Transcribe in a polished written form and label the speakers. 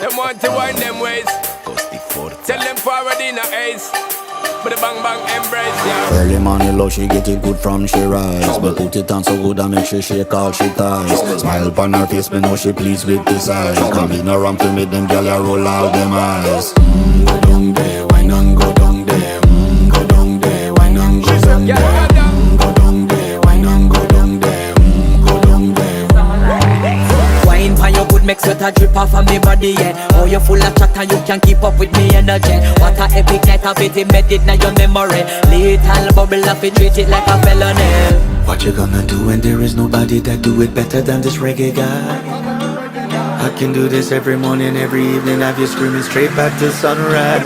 Speaker 1: Them want to wind them ways. Tell them forward in a ace. But the bang bang embrace, yeah.
Speaker 2: Early morning love, she get it good from she rise. But put it on so good and make she shake all she ties. Smile upon her face, me know she pleased with this eyes. Come in around to make them gyal a roll out them eyes. Go down there, why not go down there? Go down there, why not go down there? Go down there, why not go down there? Go down there.
Speaker 3: Wine pan your good, make sweat a drip off of me body, yeah. Oh, you full of chatter, you can't keep up with me energy. What a epic night of it, embedded now your memory. Little bubble of it, treat it like a felony.
Speaker 2: What you gonna do when there is nobody that do it better than this reggae guy? I can do this every morning, every evening, have you screaming straight back to sunrise.